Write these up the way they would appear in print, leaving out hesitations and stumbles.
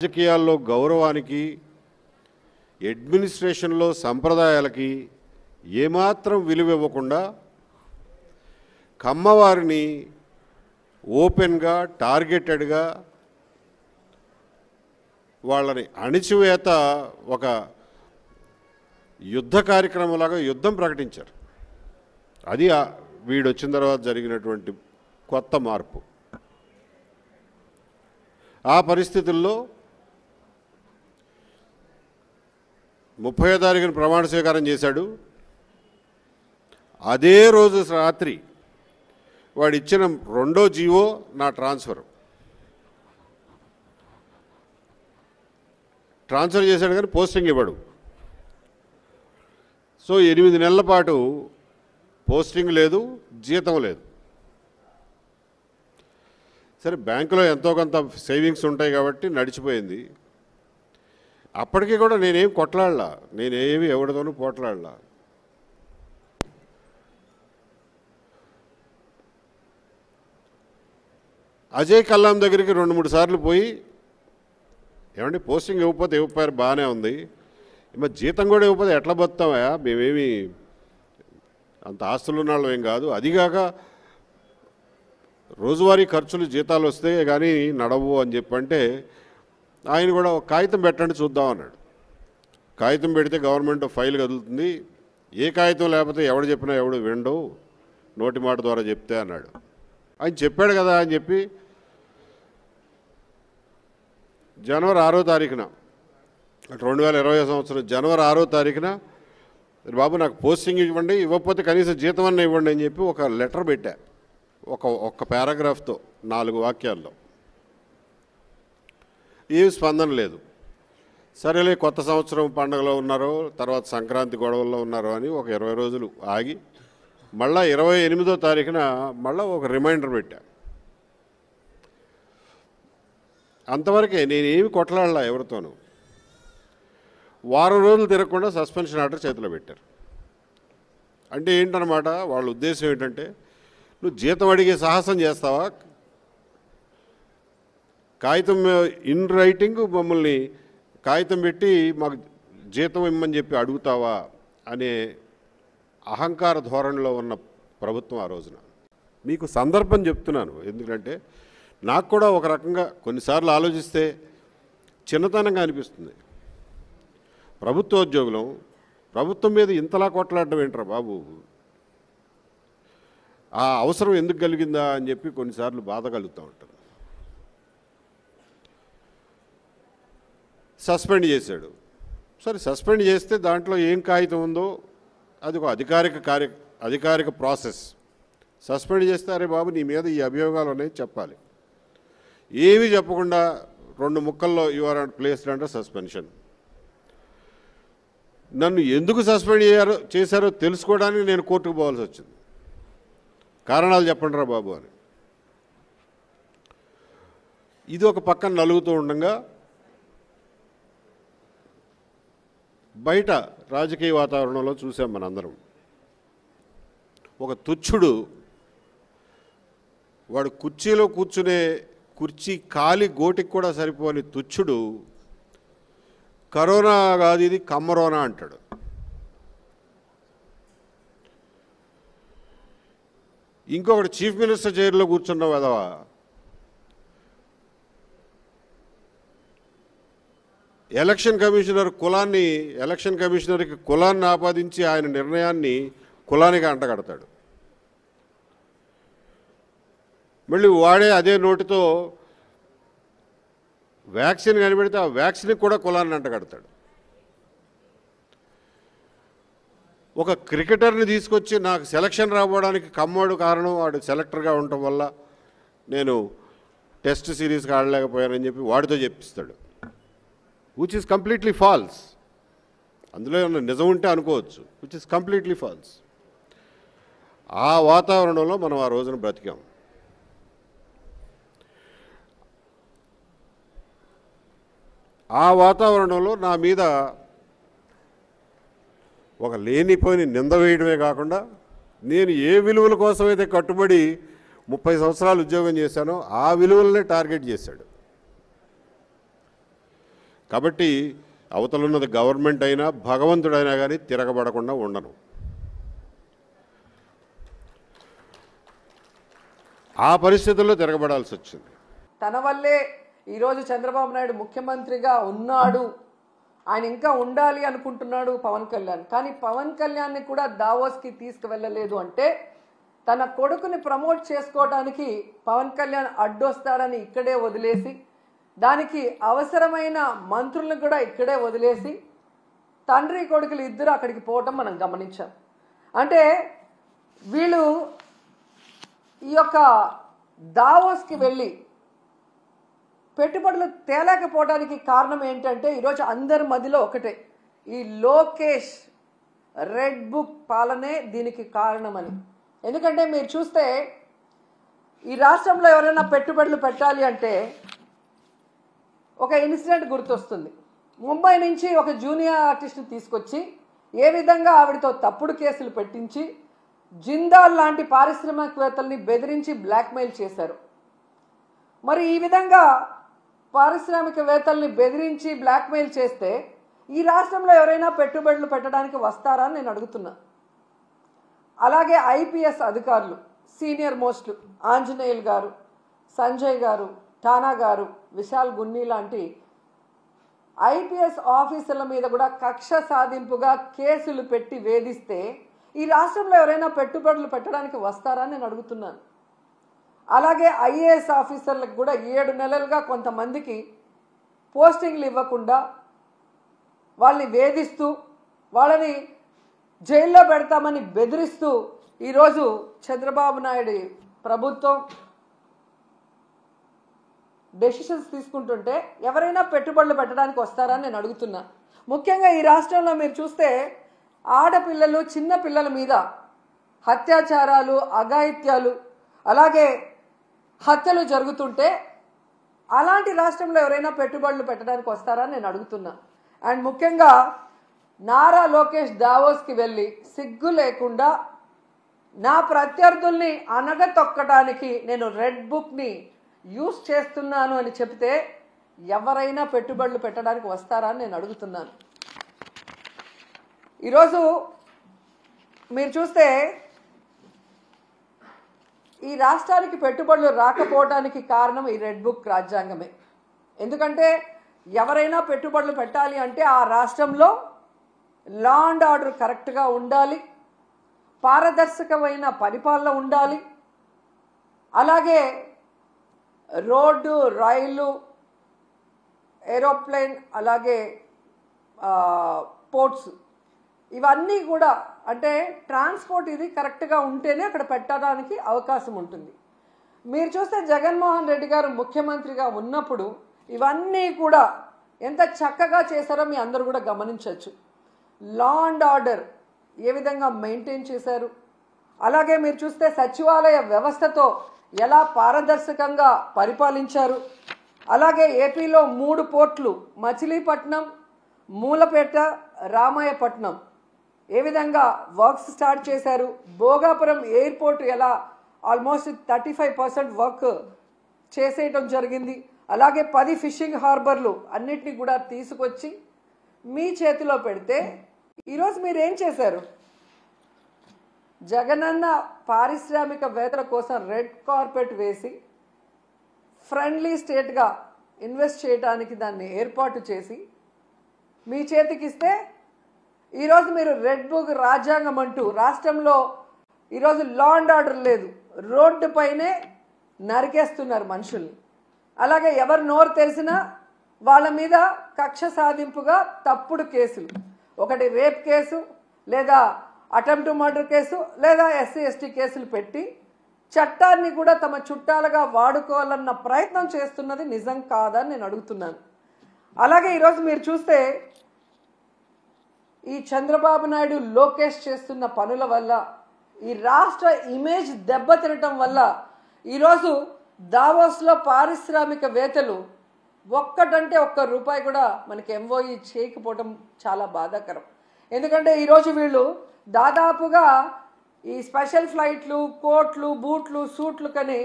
రాజకీయాల్లో గౌరవానికి అడ్మినిస్ట్రేషన్లో సంప్రదాయాలకి ఏమాత్రం విలువ ఇవ్వకుండా కమ్మవారిని ఓపెన్గా టార్గెటెడ్గా వాళ్ళని అణిచివేత ఒక యుద్ధ కార్యక్రమంలాగా యుద్ధం ప్రకటించారు. అది వీడు వచ్చిన తర్వాత జరిగినటువంటి కొత్త మార్పు. ఆ పరిస్థితుల్లో 30వ తారీఖున ప్రమాణ స్వీకారం చేశాడు. అదే రోజు రాత్రి వాడు ఇచ్చిన రెండో జీవో నా ట్రాన్స్ఫర్ చేశాడు, కానీ పోస్టింగ్ ఇవ్వడు. సో 8 నెలల పాటు పోస్టింగ్ లేదు, జీతం లేదు. సరే, బ్యాంకులో ఎంతో కొంత సేవింగ్స్ ఉంటాయి కాబట్టి నడిచిపోయింది. అప్పటికీ కూడా నేనేం కొట్లాడలా, నేనేమి ఎవరితోనూ పోట్లాడలా. అజయ్ కల్లాం దగ్గరికి 2-3 సార్లు పోయి, ఏమంటే పోస్టింగ్ ఇవ్వకపోయారు, బాగానే ఉంది, మరి జీతం కూడా ఇవ్వకపోతే ఎట్లా బతుకుతామయ్యా, మేమేమి అంత ఆస్తులు ఉన్న వాళ్ళం ఏం కాదు, అదిగాక రోజువారీ ఖర్చులు జీతాలు వస్తే కానీ నడవు అని చెప్పంటే ఆయన కూడా ఒక కాగితం పెట్టండి చూద్దాం అన్నాడు. కాగితం పెడితే గవర్నమెంట్ ఫైల్ కదులుతుంది, ఏ కాగితం లేకపోతే ఎవడు చెప్పినా ఎవడు వినడు, నోటి మాట ద్వారా చెప్తే అన్నాడు. ఆయన చెప్పాడు కదా అని చెప్పి జనవరి 6వ తారీఖున 2020 సంవత్సరం జనవరి 6వ తారీఖున బాబు నాకు పోస్టింగ్ ఇవ్వండి, ఇవ్వకపోతే కనీసం జీతం అన్న ఇవ్వండి అని చెప్పి ఒక లెటర్ పెట్టా, ఒక్క పారాగ్రాఫ్తో 4 వాక్యాల్లో. ఏమి స్పందన లేదు. సరేలే, కొత్త సంవత్సరం పండుగలో ఉన్నారో తర్వాత సంక్రాంతి గొడవల్లో ఉన్నారో అని ఒక 20 రోజులు ఆగి మళ్ళా 28వ తారీఖున మళ్ళీ ఒక రిమైండర్ పెట్టా. అంతవరకే, నేనేమి కొట్లాడలా ఎవరితోనూ. వారం రోజులు తిరగకుండా సస్పెన్షన్ ఆర్డర్ చేతిలో పెట్టారు. అంటే ఏంటన్నమాట, వాళ్ళ ఉద్దేశం ఏంటంటే, నువ్వు జీతం అడిగే సాహసం చేస్తావా, కాగితం ఇన్ రైటింగ్ మమ్మల్ని కాగితం పెట్టి మాకు జీతం ఇమ్మని చెప్పి అడుగుతావా అనే అహంకార ధోరణిలో ఉన్న ప్రభుత్వం ఆ రోజున. మీకు సందర్భం చెప్తున్నాను, ఎందుకంటే నాకు కూడా ఒక రకంగా కొన్నిసార్లు ఆలోచిస్తే చిన్నతనంగా అనిపిస్తుంది. ప్రభుత్వోద్యోగులం, ప్రభుత్వం మీద ఇంతలా కొట్లాడడం ఏంట్రా బాబు, ఆ అవసరం ఎందుకు కలిగిందా అని చెప్పి కొన్నిసార్లు బాధ కలుగుతూ ఉంటుంది. సస్పెండ్ చేశాడు. సరే, సస్పెండ్ చేస్తే దాంట్లో ఏం కాగితం ఉందో అది ఒక అధికారిక ప్రాసెస్. సస్పెండ్ చేస్తే అరే బాబు నీ మీద ఈ అభియోగాలు అనేది చెప్పాలి. ఏమీ చెప్పకుండా 2 ముక్కల్లో యువర్ ప్లేస్డ్ అండర్ సస్పెన్షన్. నన్ను ఎందుకు సస్పెండ్ చేశారో తెలుసుకోవడానికి నేను కోర్టుకు పోవాల్సి వచ్చింది. కారణాలు చెప్పండి రా బాబు అని. ఇది ఒక పక్కన నలుగుతూ ఉండగా బయట రాజకీయ వాతావరణంలో చూసాం మనందరం. ఒక తుచ్చుడు, వాడు కుర్చీలో కూర్చునే కుర్చీ కాలి గోటికి కూడా సరిపోని తుచ్చుడు కరోనా కాదు ఇది కమ్మరోనా అంటాడు. ఇంకొకటి చీఫ్ మినిస్టర్ చైర్లో కూర్చున్న వెధవ ఎలక్షన్ కమిషనర్కి కులాన్ని ఆపాదించి ఆయన నిర్ణయాన్ని కులానికి అంటగడతాడు. మళ్ళీ వాడే అదే నోటితో వ్యాక్సిన్ కనిపెడితే ఆ వ్యాక్సిన్కి కూడా కులాన్ని అంటగడతాడు. ఒక క్రికెటర్ని తీసుకొచ్చి నాకు సెలక్షన్ రావడానికి కమ్మోడు కారణం, వాడు సెలెక్టర్గా ఉండటం వల్ల నేను టెస్ట్ సిరీస్కి ఆడలేకపోయానని చెప్పి వాడితో చెప్పిస్తాడు. Which is completely false. అందులో ఏమన్నా నిజం ఉంటే అనుకోవచ్చు, విచ్ ఈజ్ కంప్లీట్లీ ఫాల్స్. ఆ వాతావరణంలో మనం ఆ రోజున బ్రతికాం. ఆ వాతావరణంలో నా మీద ఒక లేనిపోయిన నింద వేయడమే కాకుండా నేను ఏ విలువల కోసమైతే కట్టుబడి 30 సంవత్సరాలు ఉద్యోగం చేశానో ఆ విలువలనే టార్గెట్ చేశాడు. కాబట్టి అవతలున్నది గవర్నమెంట్ అయినా భగవంతుడైనా కానీ తిరగబడకుండా ఉండను. ఆ పరిస్థితుల్లో తిరగబడాల్సి వచ్చింది. తన వల్లే ఈరోజు చంద్రబాబు నాయుడు ముఖ్యమంత్రిగా ఉన్నాడు, ఆయన ఇంకా ఉండాలి అనుకుంటున్నాడు పవన్ కళ్యాణ్. కానీ పవన్ కళ్యాణ్ని కూడా దావోస్కి తీసుకువెళ్ళలేదు అంటే తన కొడుకుని ప్రమోట్ చేసుకోవడానికి పవన్ కళ్యాణ్ అడ్డొస్తాడని ఇక్కడే వదిలేసి, దానికి అవసరమైన మంత్రులను కూడా ఇక్కడే వదిలేసి తండ్రి కొడుకులు ఇద్దరు అక్కడికి పోవటం మనం గమనించాం. అంటే వీళ్ళు ఈ యొక్క దావోస్కి వెళ్ళి పెట్టుబడులు తేలేకపోవడానికి కారణం ఏంటంటే ఈరోజు అందరి మధ్యలో ఒకటే, ఈ లోకేష్ రెడ్ బుక్ పాలనే దీనికి కారణమని. ఎందుకంటే మీరు చూస్తే ఈ రాష్ట్రంలో ఎవరైనా పెట్టుబడులు పెట్టాలి అంటే ఒక ఇన్సిడెంట్ గుర్తొస్తుంది. ముంబై నుంచి ఒక జూనియర్ ఆర్టిస్ట్ని తీసుకొచ్చి ఏ విధంగా ఆవిడతో తప్పుడు కేసులు పెట్టించి జిందాల్ లాంటి పారిశ్రామికవేత్తల్ని బెదిరించి బ్లాక్మెయిల్ చేశారు. మరి ఈ విధంగా పారిశ్రామికవేత్తల్ని బెదిరించి బ్లాక్మెయిల్ చేస్తే ఈ రాష్ట్రంలో ఎవరైనా పెట్టుబడులు పెట్టడానికి వస్తారా అని నేను అడుగుతున్నా. అలాగే ఐపీఎస్ అధికారులు సీనియర్ మోస్ట్లు ఆంజనేయులు గారు, సంజయ్ గారు, ఠానా గారు, విశాల్ గున్ని లాంటి ఐపీఎస్ ఆఫీసర్ల మీద కూడా కక్ష సాధింపుగా కేసులు పెట్టి వేధిస్తే ఈ రాష్ట్రంలో ఎవరైనా పెట్టుబడులు పెట్టడానికి వస్తారా అని నేను అడుగుతున్నాను. అలాగే ఐఏఎస్ ఆఫీసర్లకు కూడా 7 నెలలుగా కొంతమందికి పోస్టింగ్లు ఇవ్వకుండా వాళ్ళని వేధిస్తూ వాళ్ళని జైల్లో పెడతామని బెదిరిస్తూ ఈరోజు చంద్రబాబు నాయుడు ప్రభుత్వం డెసిషన్స్ తీసుకుంటుంటే ఎవరైనా పెట్టుబడులు పెట్టడానికి వస్తారని నేను అడుగుతున్నా. ముఖ్యంగా ఈ రాష్ట్రంలో మీరు చూస్తే ఆడపిల్లలు, చిన్న పిల్లల మీద అత్యాచారాలు, అఘాయిత్యాలు, అలాగే హత్యలు జరుగుతుంటే అలాంటి రాష్ట్రంలో ఎవరైనా పెట్టుబడులు పెట్టడానికి వస్తారని నేను అడుగుతున్నా. అండ్ ముఖ్యంగా నారా లోకేష్ దావోస్కి వెళ్ళి సిగ్గు లేకుండా నా ప్రత్యర్థుల్ని అనగతొక్కడానికి నేను రెడ్ బుక్ని యూజ్ చేస్తున్నాను అని చెప్తే ఎవరైనా పెట్టుబడులు పెట్టడానికి వస్తారా అని నేను అడుగుతున్నాను. ఈరోజు మీరు చూస్తే ఈ రాష్ట్రానికి పెట్టుబడులు రాకపోవడానికి కారణం ఈ రెడ్ బుక్ రాజ్యాంగమే. ఎందుకంటే ఎవరైనా పెట్టుబడులు పెట్టాలి అంటే ఆ రాష్ట్రంలో లా అండ్ ఆర్డర్ కరెక్ట్గా ఉండాలి, పారదర్శకమైన పరిపాలన ఉండాలి, అలాగే రోడ్డు, రైలు, ఏరోప్లేన్, అలాగే పోర్ట్స్, ఇవన్నీ కూడా అంటే ట్రాన్స్పోర్ట్ ఇది కరెక్ట్గా ఉంటేనే అక్కడ పెట్టడానికి అవకాశం ఉంటుంది. మీరు చూస్తే జగన్మోహన్ రెడ్డి గారు ముఖ్యమంత్రిగా ఉన్నప్పుడు ఇవన్నీ కూడా ఎంత చక్కగా చేశారో మీ అందరూ కూడా గమనించవచ్చు. లా అండ్ ఆర్డర్ ఏ విధంగా మెయింటైన్ చేశారు, అలాగే మీరు చూస్తే సచివాలయ వ్యవస్థతో ఎలా పారదర్శకంగా పరిపాలించారు, అలాగే ఏపీలో 3 పోర్ట్లు మచిలీపట్నం, మూలపేట, రామాయపట్నం ఏ విధంగా వర్క్స్ స్టార్ట్ చేశారు, భోగాపురం ఎయిర్పోర్ట్ ఎలా ఆల్మోస్ట్ 35% వర్క్ చేసేయటం జరిగింది, అలాగే 10 ఫిషింగ్ హార్బర్లు అన్నిటినీ కూడా తీసుకొచ్చి మీ చేతిలో పెడితే ఈరోజు మీరు ఏం చేశారు? జగనన్న పారిశ్రామికవేత్తల కోసం రెడ్ కార్పెట్ వేసి ఫ్రెండ్లీ స్టేట్గా ఇన్వెస్ట్ చేయడానికి దాన్ని ఏర్పాటు చేసి మీ చేతికి ఇస్తే ఈరోజు మీరు రెడ్ బుక్ రాజ్యాంగం అంటూ రాష్ట్రంలో ఈరోజు లా అండ్ ఆర్డర్ లేదు, రోడ్డు పైనే నరికేస్తున్నారు మనుషుల్ని. అలాగే ఎవరు నోరు తెరిసినా వాళ్ళ మీద కక్ష సాధింపుగా తప్పుడు కేసులు, ఒకటి రేప్ కేసు, లేదా అటెంప్ట్ మర్డర్ కేసు, లేదా SC ST కేసులు పెట్టి చట్టాన్ని కూడా తమ చుట్టాలుగా వాడుకోవాలన్న ప్రయత్నం చేస్తున్నది నిజం కాదని నేను అడుగుతున్నాను. అలాగే ఈరోజు మీరు చూస్తే ఈ చంద్రబాబు నాయుడు, లోకేష్ చేస్తున్న పనుల వల్ల ఈ రాష్ట్ర ఇమేజ్ దెబ్బతినటం వల్ల ఈరోజు దావోస్లో పారిశ్రామికవేత్తలు ఒక్కటంటే ₹1 కూడా మనకి MOE చేయకపోవడం చాలా బాధాకరం. ఎందుకంటే ఈరోజు వీళ్ళు దాదాపుగా ఈ స్పెషల్ ఫ్లైట్లు, కోట్లు, బూట్లు, సూట్లు కని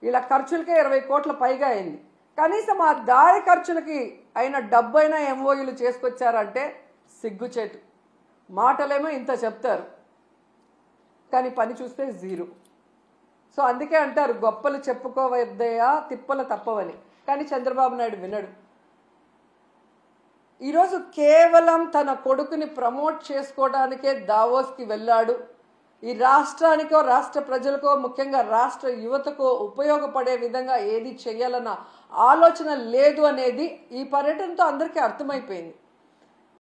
వీళ్ళ ఖర్చులకే 20 కోట్ల పైగా అయింది. కనీసం ఆ దారి ఖర్చులకి అయిన డబ్బైనా ఎంఓయూలు చేసుకొచ్చారంటే సిగ్గుచేటు. మాటలేమో ఇంత చెప్తారు, కానీ పని చూస్తే జీరో. సో అందుకే అంటారు గొప్పలు చెప్పుకోవద్దయా తిప్పలు తప్పవని. కానీ చంద్రబాబు నాయుడు వినడు. ఈరోజు కేవలం తన కొడుకుని ప్రమోట్ చేసుకోవడానికే దావోస్కి వెళ్ళాడు. ఈ రాష్ట్రానికో రాష్ట్ర ప్రజలకో ముఖ్యంగా రాష్ట్ర యువతకో ఉపయోగపడే విధంగా ఏది చేయాలన్న ఆలోచన లేదు అనేది ఈ పర్యటనతో అందరికీ అర్థమైపోయింది.